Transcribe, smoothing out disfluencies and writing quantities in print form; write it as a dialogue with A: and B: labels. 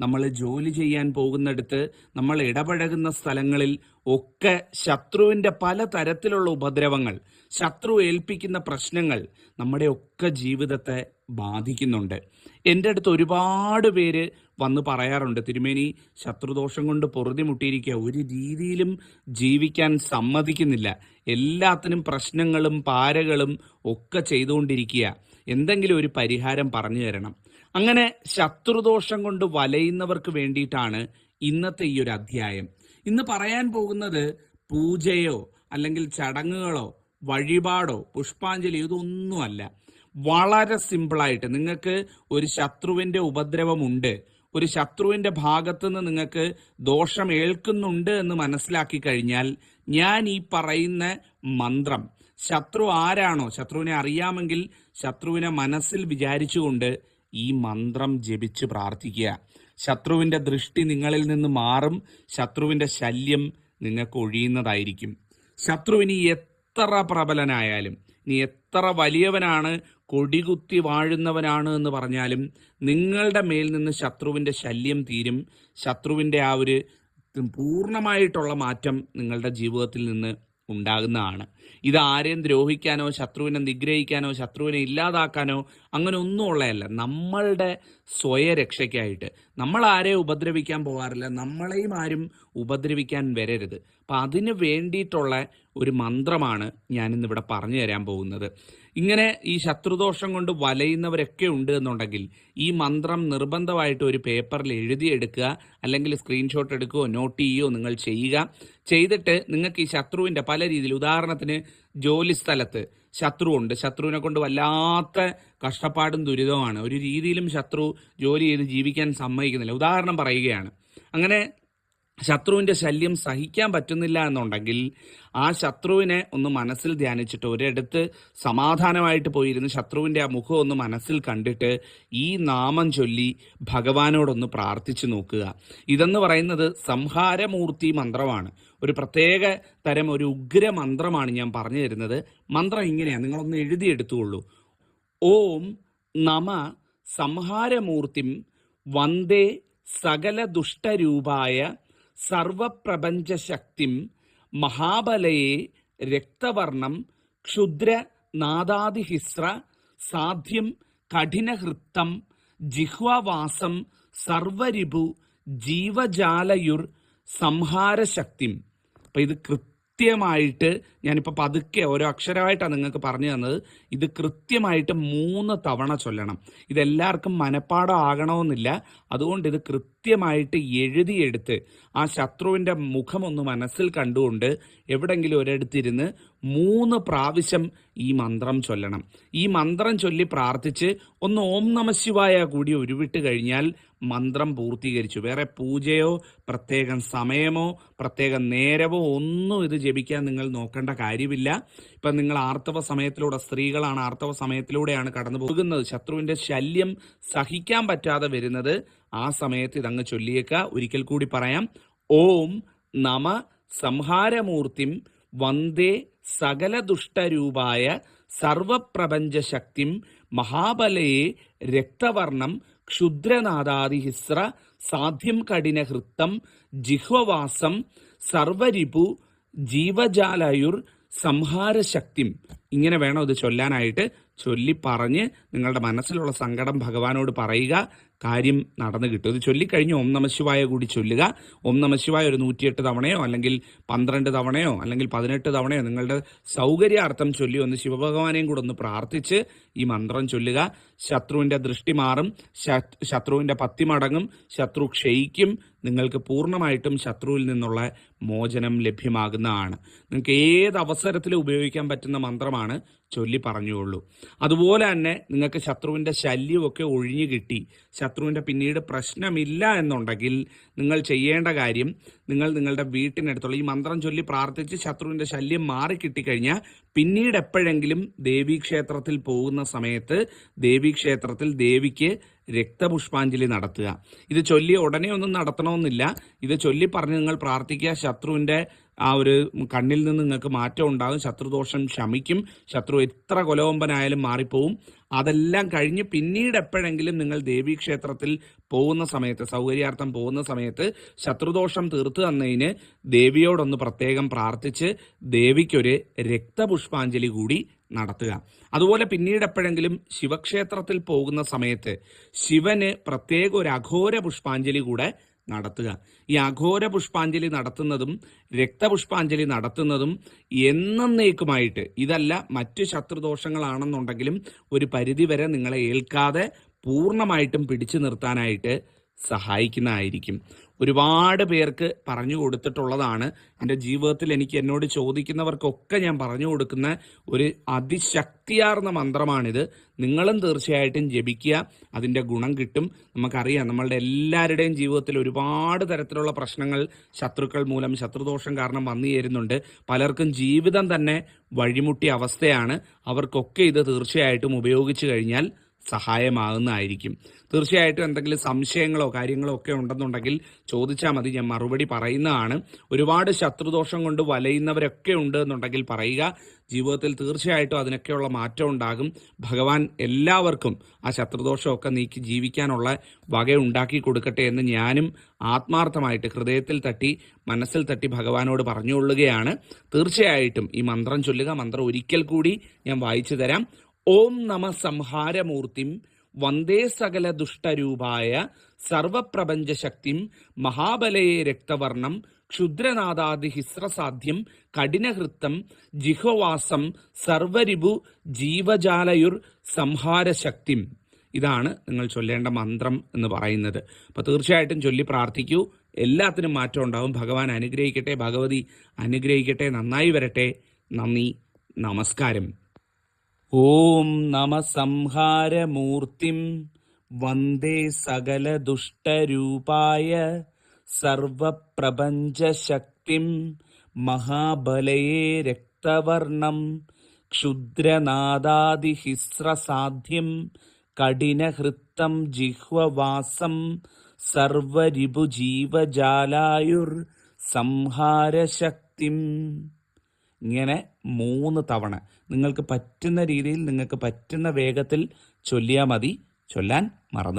A: നമ്മൾ ജോലി ചെയ്യാൻ പോകുന്നിടത്ത്, നമ്മൾ ഇടപഴകുന്ന സ്ഥലങ്ങളിൽ ഒക്കെ ശത്രുവിൻ്റെ പല തരത്തിലുള്ള ഉപദ്രവങ്ങൾ, ശത്രു ഏൽപ്പിക്കുന്ന പ്രശ്നങ്ങൾ നമ്മുടെ ഒക്കെ ജീവിതത്തെ ബാധിക്കുന്നുണ്ട്. എൻ്റെ അടുത്ത് ഒരുപാട് പേര് വന്ന് പറയാറുണ്ട്, തിരുമേനി ശത്രുദോഷം കൊണ്ട് പൊറുതിമുട്ടിയിരിക്കുക, ഒരു രീതിയിലും ജീവിക്കാൻ സമ്മതിക്കുന്നില്ല, എല്ലാത്തിനും പ്രശ്നങ്ങളും പാരകളും ഒക്കെ ചെയ്തുകൊണ്ടിരിക്കുക, എന്തെങ്കിലും ഒരു പരിഹാരം പറഞ്ഞു തരണം. അങ്ങനെ ശത്രുദോഷം കൊണ്ട് വലയുന്നവർക്ക് വേണ്ടിയിട്ടാണ് ഇന്നത്തെ ഈ ഒരു അധ്യായം. ഇന്ന് പറയാൻ പോകുന്നത് പൂജയോ അല്ലെങ്കിൽ ചടങ്ങുകളോ വഴിപാടോ പുഷ്പാഞ്ജലി ഇതൊന്നുമല്ല. വളരെ സിമ്പിളായിട്ട് നിങ്ങൾക്ക് ഒരു ശത്രുവിൻ്റെ ഉപദ്രവമുണ്ട്, ഒരു ശത്രുവിൻ്റെ ഭാഗത്തു നിന്ന് നിങ്ങൾക്ക് ദോഷം ഏൽക്കുന്നുണ്ട് എന്ന് മനസ്സിലാക്കി കഴിഞ്ഞാൽ ഞാൻ ഈ പറയുന്ന മന്ത്രം, ശത്രു ആരാണോ, ശത്രുവിനെ അറിയാമെങ്കിൽ ശത്രുവിനെ മനസ്സിൽ വിചാരിച്ചുകൊണ്ട് ഈ മന്ത്രം ജപിച്ച് പ്രാർത്ഥിക്കുക. ശത്രുവിൻ്റെ ദൃഷ്ടി നിങ്ങളിൽ നിന്ന് മാറും, ശത്രുവിൻ്റെ ശല്യം നിങ്ങൾക്ക് ഒഴിയുന്നതായിരിക്കും. ശത്രുവിന് എത്ര പ്രബലനായാലും, നീ എത്ര വലിയവനാണ്, കൊടികുത്തി വാഴുന്നവനാണ് എന്ന് പറഞ്ഞാലും നിങ്ങളുടെ മേൽ നിന്ന് ശത്രുവിൻ്റെ ശല്യം തീരും. ശത്രുവിൻ്റെ ആ ഒരു പൂർണ്ണമായിട്ടുള്ള മാറ്റം നിങ്ങളുടെ ജീവിതത്തിൽ നിന്ന് ഉണ്ടാകുന്നതാണ്. ഇത് ആരെയും ദ്രോഹിക്കാനോ ശത്രുവിനെ നിഗ്രഹിക്കാനോ ശത്രുവിനെ ഇല്ലാതാക്കാനോ അങ്ങനെ ഒന്നും ഉള്ളതല്ല. നമ്മളുടെ സ്വയരക്ഷയ്ക്കായിട്ട് നമ്മൾ ആരെയും ഉപദ്രവിക്കാൻ പോകാറില്ല, നമ്മളെയും ആരും ഉപദ്രവിക്കാൻ വരരുത്. അപ്പം അതിന് വേണ്ടിയിട്ടുള്ള ഒരു മന്ത്രമാണ് ഞാനിന്നിവിടെ പറഞ്ഞു തരാൻ പോകുന്നത്. ഇങ്ങനെ ഈ ശത്രുദോഷം കൊണ്ട് വലയുന്നവരൊക്കെ ഉണ്ട് എന്നുണ്ടെങ്കിൽ ഈ മന്ത്രം നിർബന്ധമായിട്ട് ഒരു പേപ്പറിൽ എഴുതിയെടുക്കുക, അല്ലെങ്കിൽ സ്ക്രീൻഷോട്ട് എടുക്കുകയോ നോട്ട് ചെയ്യുകയോ നിങ്ങൾ ചെയ്യുക. ചെയ്തിട്ട് നിങ്ങൾക്ക് ഈ ശത്രുവിൻ്റെ പല രീതിയിൽ, ഉദാഹരണത്തിന് ജോലി സ്ഥലത്ത് ശത്രുവുണ്ട്, ശത്രുവിനെ കൊണ്ട് വല്ലാത്ത കഷ്ടപ്പാടും ദുരിതവുമാണ്, ഒരു രീതിയിലും ശത്രു ജോലി ചെയ്ത് ജീവിക്കാൻ സമ്മതിക്കുന്നില്ല, ഉദാഹരണം പറയുകയാണ്. അങ്ങനെ ശത്രുവിൻ്റെ ശല്യം സഹിക്കാൻ പറ്റുന്നില്ല എന്നുണ്ടെങ്കിൽ ആ ശത്രുവിനെ ഒന്ന് മനസ്സിൽ ധ്യാനിച്ചിട്ട് ഒരിടത്ത് സമാധാനമായിട്ട് പോയിരുന്ന് ശത്രുവിൻ്റെ ആ മുഖം ഒന്ന് മനസ്സിൽ കണ്ടിട്ട് ഈ നാമം ചൊല്ലി ഭഗവാനോടൊന്ന് പ്രാർത്ഥിച്ചു നോക്കുക. ഇതെന്ന് പറയുന്നത് സംഹാരമൂർത്തി മന്ത്രമാണ്. ഒരു പ്രത്യേക തരം ഒരു ഉഗ്ര മന്ത്രമാണ് ഞാൻ പറഞ്ഞു തരുന്നത്. മന്ത്രം ഇങ്ങനെയാണ്, നിങ്ങളൊന്ന് എഴുതിയെടുത്തുകൊള്ളൂ. ഓം നമ സംഹാരമൂർത്തിം വന്ദേ സകല ദുഷ്ടരൂപായ സർവപ്രപഞ്ചശക്തിം മഹാബലയെ രക്തവർണം ക്ഷുദ്ര നാദാതിഹിസ്ര സാധ്യം കഠിനഹൃത്തം ജിഹ്വാവാസം സർവരിപു ജീവജാലയുർ സംഹാരശക്തിം. അപ്പം ഇത് കൃത്യമായിട്ട് ഞാനിപ്പോൾ പതുക്കെ ഓരോ അക്ഷരമായിട്ടാണ് നിങ്ങൾക്ക് പറഞ്ഞു തന്നത്. ഇത് കൃത്യമായിട്ട് 3 തവണ ചൊല്ലണം. ഇതെല്ലാവർക്കും മനപ്പാഠം ആകണമെന്നില്ല. അതുകൊണ്ട് ഇത് കൃത്യമായിട്ട് എഴുതിയെടുത്ത് ആ ശത്രുവിൻ്റെ മുഖമൊന്ന് മനസ്സിൽ കണ്ടുകൊണ്ട് എവിടെങ്കിലും ഒരിടത്തിരുന്ന് 3 പ്രാവശ്യം ഈ മന്ത്രം ചൊല്ലണം. ഈ മന്ത്രം ചൊല്ലി പ്രാർത്ഥിച്ച് ഒന്ന് ഓം നമഃശിവായ കൂടി ഉരുവിട്ട് കഴിഞ്ഞാൽ മന്ത്രം പൂർത്തീകരിച്ചു. വേറെ പൂജയോ പ്രത്യേകം സമയമോ പ്രത്യേകം നേരമോ ഒന്നും ഇത് ജപിക്കാൻ നിങ്ങൾ നോക്കേണ്ട കാര്യമില്ല. ഇപ്പം നിങ്ങൾ ആർത്തവ സമയത്തിലൂടെ, സ്ത്രീകളാണ് ആർത്തവ സമയത്തിലൂടെയാണ് കടന്നു പോകുന്നത്, ശത്രുവിൻ്റെ ശല്യം സഹിക്കാൻ പറ്റാതെ വരുന്നത്, ആ സമയത്ത് ഇതങ്ങ് ചൊല്ലിയേക്കുക. ഒരിക്കൽ കൂടി പറയാം. ഓം നമ സംഹാരമൂർത്തിം വന്ദേ സകല ദുഷ്ടരൂപായ സർവപ്രപഞ്ചശക്തിം മഹാബലയെ രക്തവർണം ക്ഷുദ്രനാദാതിഹിസ്ര സാധ്യം കഠിനഹൃത്തം ജിഹ്വവാസം സർവരിപു ജീവജാലയുർ സംഹാരശക്തിം. ഇങ്ങനെ വേണം ഇത് ചൊല്ലാനായിട്ട്. ചൊല്ലി പറഞ്ഞ് നിങ്ങളുടെ മനസ്സിലുള്ള സങ്കടം ഭഗവാനോട് പറയുക, കാര്യം നടന്നു കിട്ടും. ഇത് ചൊല്ലിക്കഴിഞ്ഞ് ഓം നമഃശിവായ കൂടി ചൊല്ലുക. ഓം നമഃശിവായ ഒരു 108 തവണയോ അല്ലെങ്കിൽ 12 തവണയോ അല്ലെങ്കിൽ 18 തവണയോ നിങ്ങളുടെ സൗകര്യാർത്ഥം ചൊല്ലി ഒന്ന് ശിവഭഗവാനെയും കൂടെ ഒന്ന് പ്രാർത്ഥിച്ച് ഈ മന്ത്രം ചൊല്ലുക. ശത്രുവിൻ്റെ ദൃഷ്ടി മാറും, ശത്രുവിൻ്റെ പത്തി മടങ്ങും, ശത്രു ക്ഷയിക്കും. നിങ്ങൾക്ക് പൂർണ്ണമായിട്ടും ശത്രുവിൽ നിന്നുള്ള മോചനം ലഭ്യമാകുന്നതാണ്. നിങ്ങൾക്ക് ഏത് അവസരത്തിലും ഉപയോഗിക്കാൻ പറ്റുന്ന മന്ത്രമാണ്, ചൊല്ലി പറഞ്ഞുകൊള്ളൂ. അതുപോലെ തന്നെ നിങ്ങൾക്ക് ശത്രുവിൻ്റെ ശല്യമൊക്കെ ഒഴിഞ്ഞു കിട്ടി, ശത്രുവിൻ്റെ പിന്നീട് പ്രശ്നമില്ല എന്നുണ്ടെങ്കിൽ നിങ്ങൾ ചെയ്യേണ്ട കാര്യം, നിങ്ങൾ നിങ്ങളുടെ വീട്ടിനടുത്തുള്ള ഈ മന്ത്രം ചൊല്ലി പ്രാർത്ഥിച്ച് ശത്രുവിൻ്റെ ശല്യം മാറിക്കിട്ടിക്കഴിഞ്ഞാൽ പിന്നീട് എപ്പോഴെങ്കിലും ദേവീക്ഷേത്രത്തിൽ പോകുന്ന സമയത്ത് ദേവീക്ഷേത്രത്തിൽ ദേവിക്ക് രക്തപുഷ്പാഞ്ജലി നടത്തുക. ഇത് ചൊല്ലി ഉടനെ ഒന്നും നടത്തണമെന്നില്ല. ഇത് ചൊല്ലി പറഞ്ഞ് നിങ്ങൾ പ്രാർത്ഥിക്കുക. ശത്രുവിൻ്റെ ആ ഒരു കണ്ണിൽ നിന്ന് നിങ്ങൾക്ക് മാറ്റം ഉണ്ടാകും. ശത്രുദോഷം ശമിക്കും. ശത്രു എത്ര കൊലകൊമ്പനായാലും മാറിപ്പോവും. അതെല്ലാം കഴിഞ്ഞ് പിന്നീട് എപ്പോഴെങ്കിലും നിങ്ങൾ ദേവീക്ഷേത്രത്തിൽ പോകുന്ന സമയത്ത്, സൗകര്യാർത്ഥം പോകുന്ന സമയത്ത്, ശത്രുദോഷം തീർത്തു തന്നതിന് ദേവിയോടൊന്ന് പ്രത്യേകം പ്രാർത്ഥിച്ച് ദേവിക്കൊരു രക്തപുഷ്പാഞ്ജലി കൂടി നടത്തുക. അതുപോലെ പിന്നീട് എപ്പോഴെങ്കിലും ശിവക്ഷേത്രത്തിൽ പോകുന്ന സമയത്ത് ശിവന് പ്രത്യേക ഒരു അഘോര പുഷ്പാഞ്ജലി കൂടെ നടത്തുക. ഈ അഘോര പുഷ്പാഞ്ജലി നടത്തുന്നതും രക്തപുഷ്പാഞ്ജലി നടത്തുന്നതും എന്നേക്കുമായിട്ട്, ഇതല്ല മറ്റു ശത്രുദോഷങ്ങളാണെന്നുണ്ടെങ്കിലും ഒരു പരിധിവരെ നിങ്ങളെ ഏൽക്കാതെ പൂർണ്ണമായിട്ടും പിടിച്ചു നിർത്താനായിട്ട് സഹായിക്കുന്നതായിരിക്കും. ഒരുപാട് പേർക്ക് പറഞ്ഞു കൊടുത്തിട്ടുള്ളതാണ്. എൻ്റെ ജീവിതത്തിൽ എനിക്ക് എന്നോട് ചോദിക്കുന്നവർക്കൊക്കെ ഞാൻ പറഞ്ഞു കൊടുക്കുന്ന ഒരു അതിശക്തിയാർന്ന മന്ത്രമാണിത്. നിങ്ങളും തീർച്ചയായിട്ടും ജപിക്കുക, അതിൻ്റെ ഗുണം കിട്ടും. നമുക്കറിയാം, നമ്മളുടെ എല്ലാവരുടെയും ജീവിതത്തിൽ ഒരുപാട് തരത്തിലുള്ള പ്രശ്നങ്ങൾ ശത്രുക്കൾ മൂലം, ശത്രുദോഷം കാരണം വന്നു ചേരുന്നുണ്ട്. പലർക്കും ജീവിതം തന്നെ വഴിമുട്ടിയ അവസ്ഥയാണ്. അവർക്കൊക്കെ ഇത് തീർച്ചയായിട്ടും ഉപയോഗിച്ചു കഴിഞ്ഞാൽ സഹായമാകുന്നതായിരിക്കും. തീർച്ചയായിട്ടും എന്തെങ്കിലും സംശയങ്ങളോ കാര്യങ്ങളോ ഒക്കെ ഉണ്ടെന്നുണ്ടെങ്കിൽ ചോദിച്ചാൽ മതി, ഞാൻ മറുപടി പറയുന്നതാണ്. ഒരുപാട് ശത്രുദോഷം കൊണ്ട് വലയുന്നവരൊക്കെ ഉണ്ട് എന്നുണ്ടെങ്കിൽ പറയുക. ജീവിതത്തിൽ തീർച്ചയായിട്ടും അതിനൊക്കെയുള്ള മാറ്റം ഉണ്ടാകും. ഭഗവാൻ എല്ലാവർക്കും ആ ശത്രുദോഷമൊക്കെ നീക്കി ജീവിക്കാനുള്ള വക ഉണ്ടാക്കി കൊടുക്കട്ടെ എന്ന് ഞാനും ആത്മാർത്ഥമായിട്ട് ഹൃദയത്തിൽ തട്ടി, മനസ്സിൽ തട്ടി ഭഗവാനോട് പറഞ്ഞുകൊള്ളുകയാണ്. തീർച്ചയായിട്ടും ഈ മന്ത്രം ചൊല്ലുക. മന്ത്രം ഒരിക്കൽ കൂടി ഞാൻ വായിച്ചു തരാം. ഓം നമ സംഹാരമൂർത്തിം വന്ദേ സകല ദുഷ്ടരൂപായ സർവപ്രപഞ്ചശക്തിം മഹാബലയെ രക്തവർണം ക്ഷുദ്രനാദാദിഹിസ്രസാധ്യം കഠിനഹൃത്തം ജിഹ്വവാസം സർവരിപു ജീവജാലയുർ സംഹാരശക്തിം. ഇതാണ് നിങ്ങൾ ചൊല്ലേണ്ട മന്ത്രം എന്ന് പറയുന്നത്. അപ്പോൾ തീർച്ചയായിട്ടും ചൊല്ലി പ്രാർത്ഥിക്കൂ. എല്ലാത്തിനും മാറ്റം ഉണ്ടാവും. ഭഗവാൻ അനുഗ്രഹിക്കട്ടെ, ഭഗവതി അനുഗ്രഹിക്കട്ടെ. നന്നായി വരട്ടെ. നന്ദി, നമസ്കാരം. ഓം നമ സംഹാരമൂർത്തിം വന്ദേ സകല ദുഷ്ടരൂപായ സർവപ്രപഞ്ചശക്തിം മഹാബലയെ രക്തവർണം ക്ഷുദ്രനാദാദിഹിസ്രസാധ്യം കഠിനഹൃത്തം ജിഹ്വവാസം സർവരിപുജീവജാലായുർ സംഹാരശക്തിം. ഇങ്ങനെ 3 തവണ നിങ്ങൾക്ക് പറ്റുന്ന രീതിയിൽ, നിങ്ങൾക്ക് പറ്റുന്ന വേഗത്തിൽ ചൊല്ലിയാൽ മതി. ചൊല്ലാൻ മറന്നു